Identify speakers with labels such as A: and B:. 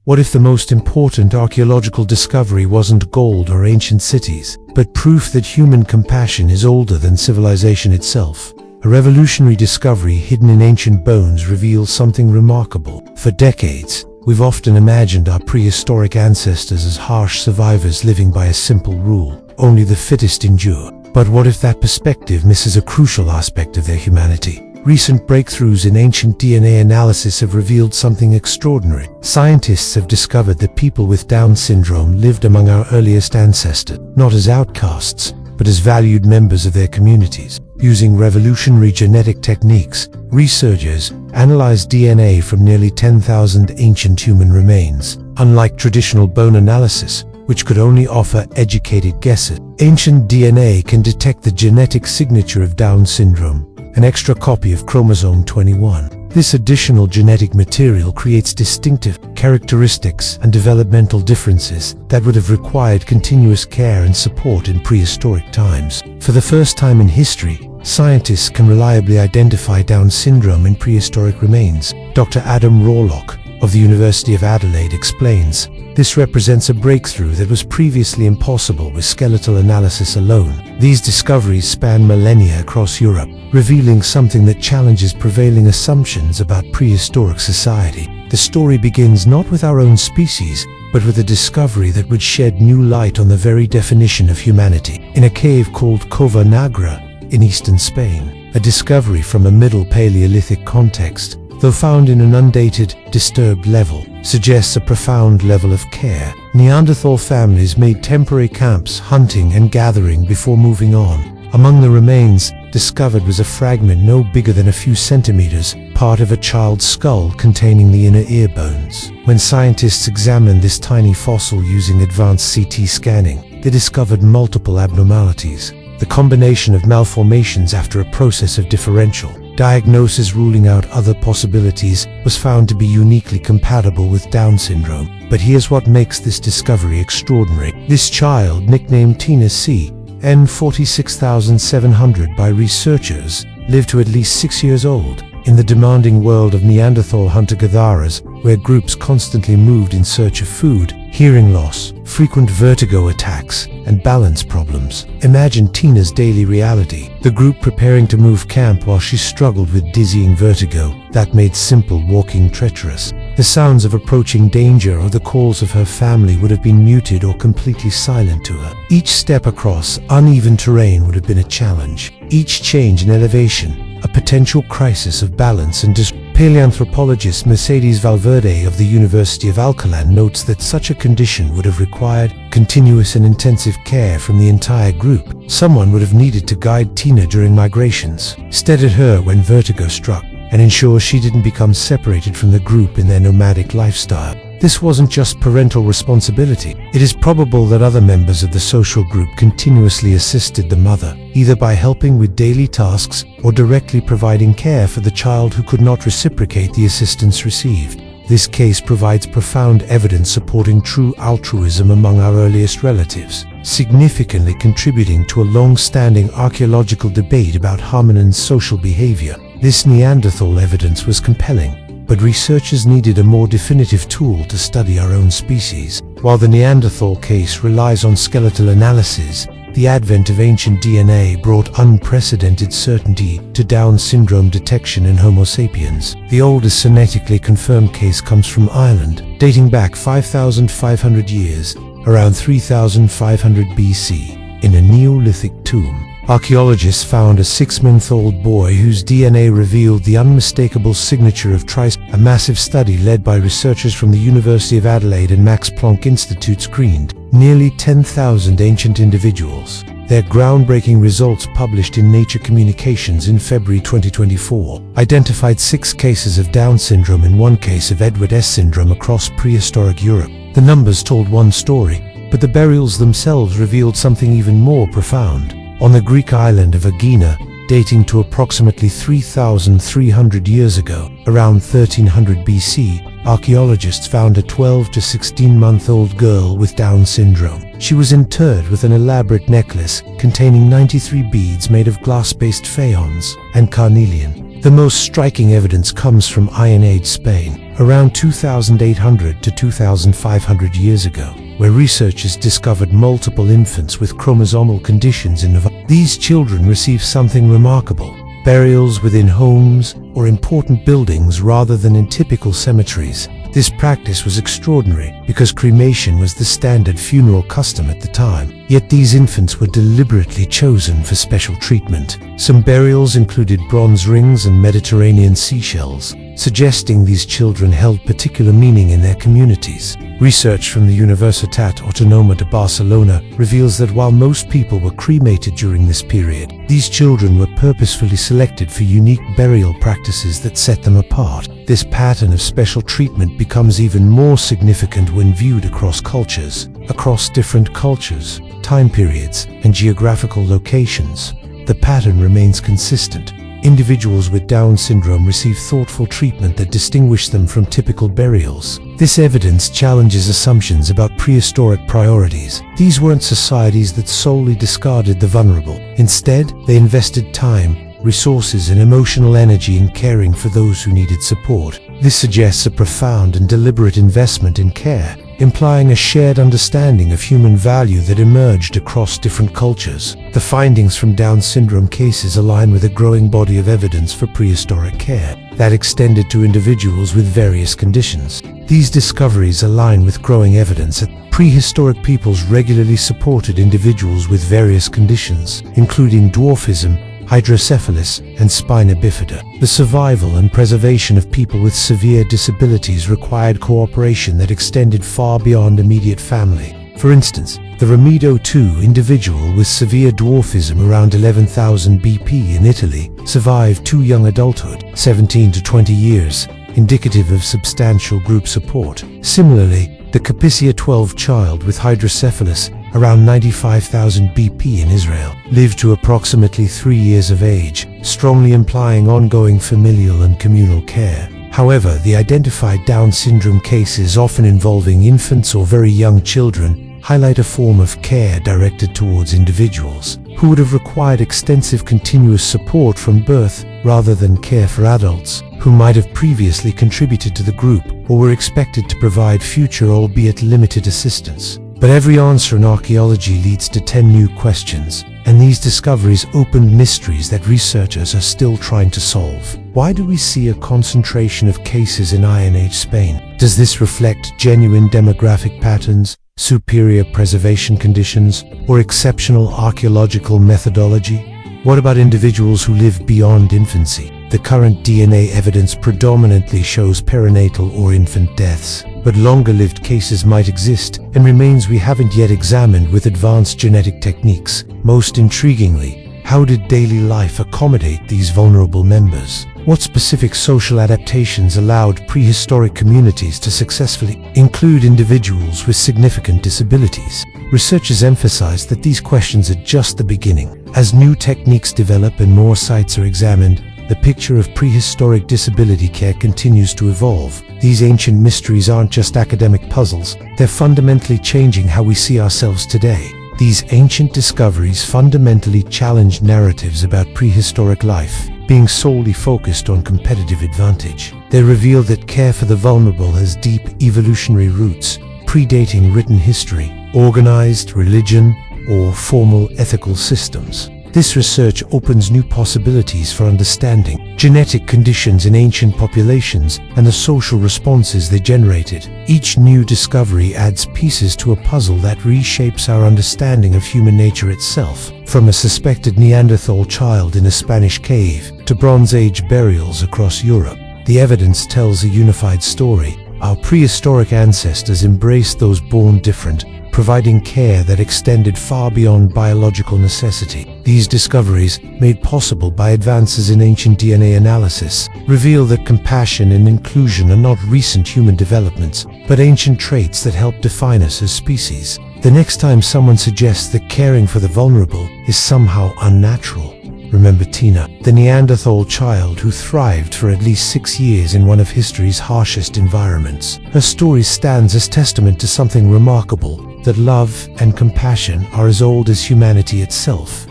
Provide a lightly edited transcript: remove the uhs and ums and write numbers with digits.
A: What if the most important archaeological discovery wasn't gold or ancient cities, but proof that human compassion is older than civilization itself? A revolutionary discovery hidden in ancient bones reveals something remarkable. For decades, we've often imagined our prehistoric ancestors as harsh survivors living by a simple rule: only the fittest endure. But what if that perspective misses a crucial aspect of their humanity? Recent breakthroughs in ancient DNA analysis have revealed something extraordinary. Scientists have discovered that people with Down syndrome lived among our earliest ancestors, not as outcasts, but as valued members of their communities. Using revolutionary genetic techniques, researchers analyzed DNA from nearly 10,000 ancient human remains. Unlike traditional bone analysis, which could only offer educated guesses, ancient DNA can detect the genetic signature of Down syndrome, an extra copy of chromosome 21. This additional genetic material creates distinctive characteristics and developmental differences that would have required continuous care and support in prehistoric times. For the first time in history, scientists can reliably identify Down syndrome in prehistoric remains. Dr. Adam Rawlock of the University of Adelaide explains, "This represents a breakthrough that was previously impossible with skeletal analysis alone." These discoveries span millennia across Europe, revealing something that challenges prevailing assumptions about prehistoric society. The story begins not with our own species, but with a discovery that would shed new light on the very definition of humanity. In a cave called Cova Negra in eastern Spain, a discovery from a Middle Paleolithic context, though found in an undated, disturbed level, suggests a profound level of care. Neanderthal families made temporary camps, hunting and gathering before moving on. Among the remains discovered was a fragment no bigger than a few centimeters, part of a child's skull containing the inner ear bones. When scientists examined this tiny fossil using advanced CT scanning, they discovered multiple abnormalities. The combination of malformations after a process of differential diagnosis ruling out other possibilities was found to be uniquely compatible with Down syndrome. But here's what makes this discovery extraordinary. This child, nicknamed Tina C. N 46700 by researchers, lived to at least 6 years old. In the demanding world of Neanderthal hunter-gatherers, where groups constantly moved in search of food, hearing loss, frequent vertigo attacks, and balance problems. Imagine Tina's daily reality: the group preparing to move camp while she struggled with dizzying vertigo that made simple walking treacherous. The sounds of approaching danger or the calls of her family would have been muted or completely silent to her. Each step across uneven terrain would have been a challenge. Each change in elevation, a potential crisis of balance and Paleoanthropologist Mercedes Valverde of the University of Alcalá notes that such a condition would have required continuous and intensive care from the entire group. Someone would have needed to guide Tina during migrations, steady her when vertigo struck, and ensure she didn't become separated from the group in their nomadic lifestyle. This wasn't just parental responsibility. It is probable that other members of the social group continuously assisted the mother, either by helping with daily tasks or directly providing care for the child who could not reciprocate the assistance received. This case provides profound evidence supporting true altruism among our earliest relatives, significantly contributing to a long-standing archaeological debate about hominins' social behavior. This Neanderthal evidence was compelling, but researchers needed a more definitive tool to study our own species. While the Neanderthal case relies on skeletal analysis, the advent of ancient DNA brought unprecedented certainty to Down syndrome detection in Homo sapiens. The oldest genetically confirmed case comes from Ireland, dating back 5,500 years, around 3,500 BC, in a Neolithic tomb. Archaeologists found a 6-month-old boy whose DNA revealed the unmistakable signature of Trice. A massive study led by researchers from the University of Adelaide and Max Planck Institute screened nearly 10,000 ancient individuals. Their groundbreaking results, published in Nature Communications in February 2024, identified 6 cases of Down syndrome and 1 case of Edward S syndrome across prehistoric Europe. The numbers told one story, but the burials themselves revealed something even more profound. On the Greek island of Aegina, dating to approximately 3,300 years ago, around 1300 BC, archaeologists found a 12 to 16-month-old girl with Down syndrome. She was interred with an elaborate necklace containing 93 beads made of glass-based faience and carnelian. The most striking evidence comes from Iron Age Spain. around 2,800 to 2,500 years ago, where researchers discovered multiple infants with chromosomal conditions in these children received something remarkable: burials within homes or important buildings rather than in typical cemeteries. This practice was extraordinary because cremation was the standard funeral custom at the time. Yet these infants were deliberately chosen for special treatment. Some burials included bronze rings and Mediterranean seashells, suggesting these children held particular meaning in their communities. Research from the Universitat Autónoma de Barcelona reveals that while most people were cremated during this period, these children were purposefully selected for unique burial practices that set them apart. This pattern of special treatment becomes even more significant when viewed across cultures, across different cultures, time periods, and geographical locations. The pattern remains consistent. Individuals with Down syndrome receive thoughtful treatment that distinguish them from typical burials. This evidence challenges assumptions about prehistoric priorities. These weren't societies that solely discarded the vulnerable. Instead, they invested time, resources, and emotional energy in caring for those who needed support. This suggests a profound and deliberate investment in care, implying a shared understanding of human value that emerged across different cultures. The findings from Down syndrome cases align with a growing body of evidence for prehistoric care that extended to individuals with various conditions. These discoveries align with growing evidence that prehistoric peoples regularly supported individuals with various conditions, including dwarfism, hydrocephalus, and spina bifida. The survival and preservation of people with severe disabilities required cooperation that extended far beyond immediate family. For instance, the Ramedo II individual with severe dwarfism around 11,000 BP in Italy survived to young adulthood, 17 to 20 years, indicative of substantial group support. Similarly, the Capisia 12 child with hydrocephalus around 95,000 BP in Israel lived to approximately 3 years of age, strongly implying ongoing familial and communal care. However, the identified Down syndrome cases, often involving infants or very young children, highlight a form of care directed towards individuals who would have required extensive continuous support from birth rather than care for adults who might have previously contributed to the group or were expected to provide future albeit limited assistance. But every answer in archaeology leads to 10 new questions, and these discoveries open mysteries that researchers are still trying to solve. Why do we see a concentration of cases in Iron Age Spain? Does this reflect genuine demographic patterns, superior preservation conditions, or exceptional archaeological methodology? What about individuals who live beyond infancy? The current DNA evidence predominantly shows perinatal or infant deaths, but longer-lived cases might exist and remains we haven't yet examined with advanced genetic techniques. Most intriguingly, how did daily life accommodate these vulnerable members? What specific social adaptations allowed prehistoric communities to successfully include individuals with significant disabilities? Researchers emphasize that these questions are just the beginning. As new techniques develop and more sites are examined, the picture of prehistoric disability care continues to evolve. These ancient mysteries aren't just academic puzzles, they're fundamentally changing how we see ourselves today. These ancient discoveries fundamentally challenge narratives about prehistoric life being solely focused on competitive advantage. They reveal that care for the vulnerable has deep evolutionary roots, predating written history, organized religion, or formal ethical systems. This research opens new possibilities for understanding genetic conditions in ancient populations and the social responses they generated. Each new discovery adds pieces to a puzzle that reshapes our understanding of human nature itself. From a suspected Neanderthal child in a Spanish cave to Bronze Age burials across Europe, the evidence tells a unified story. Our prehistoric ancestors embraced those born different, providing care that extended far beyond biological necessity. These discoveries, made possible by advances in ancient DNA analysis, reveal that compassion and inclusion are not recent human developments, but ancient traits that help define us as species. The next time someone suggests that caring for the vulnerable is somehow unnatural, remember Tina, the Neanderthal child who thrived for at least 6 years in one of history's harshest environments. Her story stands as testament to something remarkable, that love and compassion are as old as humanity itself.